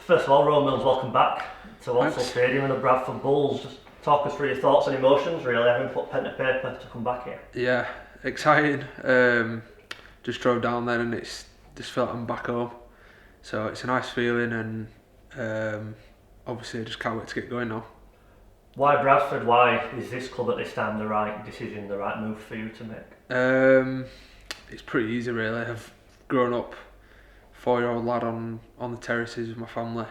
First of all, Rowan, welcome back to Walsall Thanks. Stadium and the Bradford Bulls. Just talk us through your thoughts and emotions, really, having put pen to paper to come back here. Yeah, exciting. Just drove down there and it's just felt I'm back home. So it's a nice feeling and obviously I just can't wait to get going now. Why Bradford? Why is this club at this time the right decision, the right move for you to make? It's pretty easy really. I've grown up 4-year-old lad on the terraces with my family.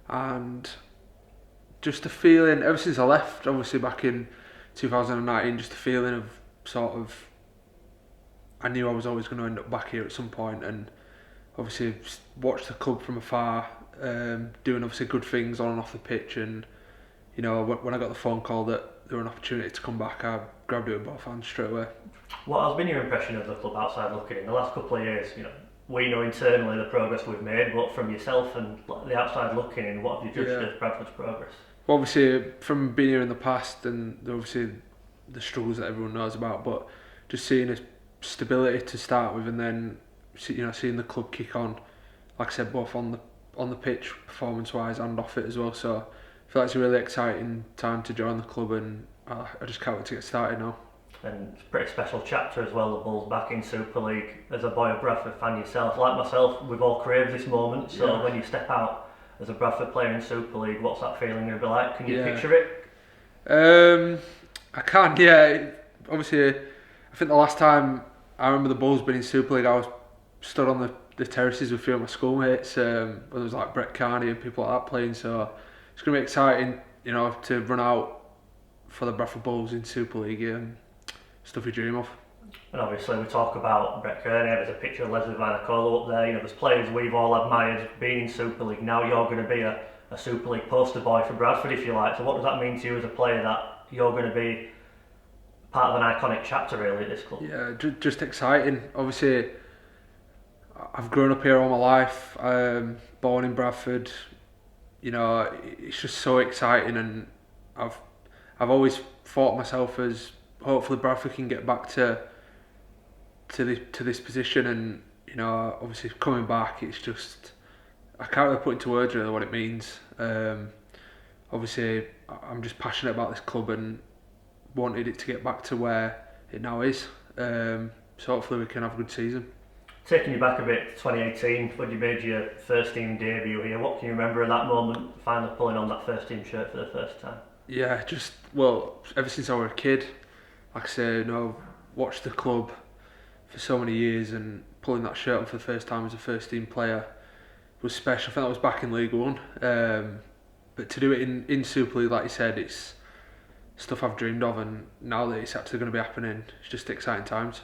And just a feeling ever since I left, obviously back in 2019, just a feeling of sort of I knew I was always going to end up back here at some point, and obviously watched the club from afar, doing obviously good things on and off the pitch, and you know when I got the phone call that there were an opportunity to come back, I grabbed it with both hands straight away. What has been your impression of the club outside looking in the last couple of years? We know internally the progress we've made, but from yourself and the outside looking in, what have you judged as Bradford's progress? Well, obviously from being here in the past and obviously the struggles that everyone knows about, but just seeing a stability to start with, and then seeing the club kick on, like I said, both on the pitch performance wise and off it as well. So I feel like it's a really exciting time to join the club, and I just can't wait to get started now. And it's a pretty special chapter as well, the Bulls back in Super League. As a boy of Bradford fan yourself, like myself, we've all craved this moment. So when you step out as a Bradford player in Super League, what's that feeling going to be like? Can you picture it? I can, yeah. Obviously, I think the last time I remember the Bulls being in Super League, I was stood on the terraces with a few of my schoolmates, when there was like Brett Carney and people like that playing. So it's going to be exciting, to run out for the Bradford Bulls in Super League. Stuff you dream of. And obviously we talk about Brett Kearney, there's a picture of Leslie Vanacola up there, there's players we've all admired being in Super League. Now you're going to be a Super League poster boy for Bradford, if you like. So what does that mean to you as a player, that you're going to be part of an iconic chapter really at this club? Yeah, just exciting. Obviously I've grown up here all my life, born in Bradford. It's just so exciting, and I've always thought myself as hopefully Bradford can get back to this position, and obviously coming back, it's just I can't really put into words really what it means. Obviously I'm just passionate about this club and wanted it to get back to where it now is. So hopefully we can have a good season. Taking you back a bit, 2018, when you made your first team debut here, what can you remember of that moment, finally pulling on that first team shirt for the first time? Yeah, ever since I was a kid, like I say, watched the club for so many years, and pulling that shirt on for the first time as a first team player was special. I think that was back in League One, but to do it in Super League, like you said, it's stuff I've dreamed of, and now that it's actually going to be happening, it's just exciting times.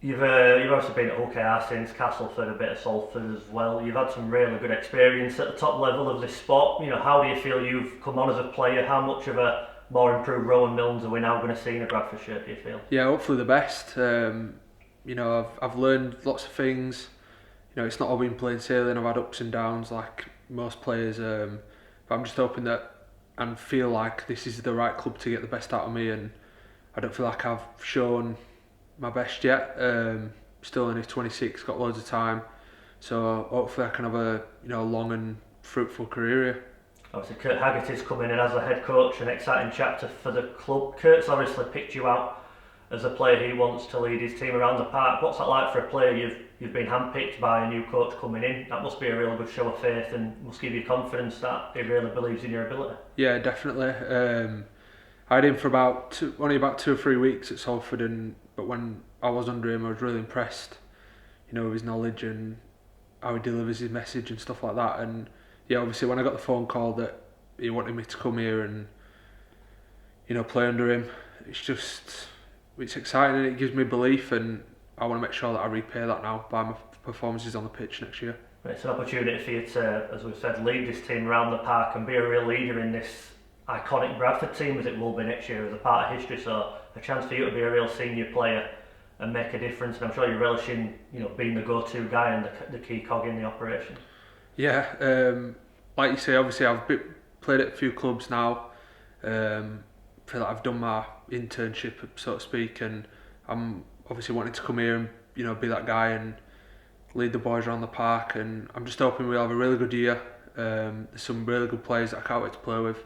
You've obviously been at OKR since, Castleford, a bit of Salford as well. You've had some really good experience at the top level of this sport. How do you feel you've come on as a player? How much of a more improved Rowan Milnes are we now going to see in a Bradford shirt, do you feel? Yeah, hopefully the best. I've learned lots of things. It's not all been plain sailing. I've had ups and downs like most players. But I'm just hoping that and feel like this is the right club to get the best out of me, and I don't feel like I've shown my best yet. Still only 26, got loads of time. So hopefully I can have a long and fruitful career here. Obviously Kurt Haggerty's coming in as a head coach, an exciting chapter for the club. Kurt's obviously picked you out as a player he wants to lead his team around the park. What's that like for a player you've been handpicked by a new coach coming in? That must be a real good show of faith and must give you confidence that he really believes in your ability. Yeah, definitely. I had him for only about 2 or 3 weeks at Salford, but when I was under him I was really impressed, with his knowledge and how he delivers his message and stuff like that. And yeah, obviously when I got the phone call that he wanted me to come here and play under him, it's exciting and it gives me belief, and I want to make sure that I repay that now by my performances on the pitch next year. It's an opportunity for you to, as we've said, lead this team around the park and be a real leader in this iconic Bradford team as it will be next year as a part of history. So a chance for you to be a real senior player and make a difference, and I'm sure you're relishing being the go-to guy and the key cog in the operation. Yeah, like you say, obviously I've played at a few clubs now. Feel like I've done my internship, so to speak, and I'm obviously wanting to come here and be that guy and lead the boys around the park, and I'm just hoping we'll have a really good year. There's some really good players that I can't wait to play with.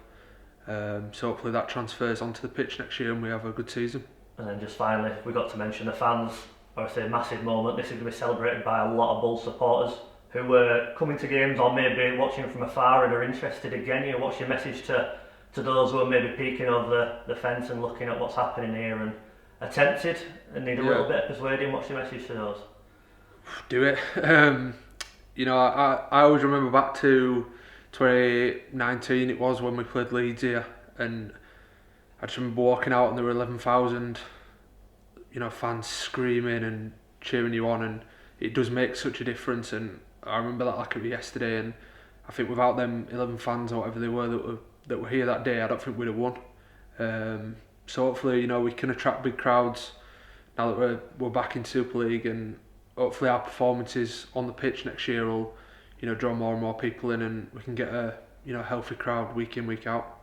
So hopefully that transfers onto the pitch next year and we have a good season. And then just finally, we got to mention the fans. Obviously a massive moment. This is going to be celebrated by a lot of Bull supporters who were coming to games or maybe watching from afar and are interested again. You know, what's your message to those who are maybe peeking over the fence and looking at what's happening here and are tempted and need a little bit of persuading? What's your message to those? Do it. You know, I always remember back to 2019, it was when we played Leeds here, and I just remember walking out and there were 11,000, you know, fans screaming and cheering you on, and it does make such a difference. And I remember that like it was yesterday, and I think without them 11 fans or whatever they were that were here that day, I don't think we'd have won. So hopefully, you know, we can attract big crowds now that we're back in Super League, and hopefully our performances on the pitch next year will, you know, draw more and more people in, and we can get a, you know, healthy crowd week in, week out.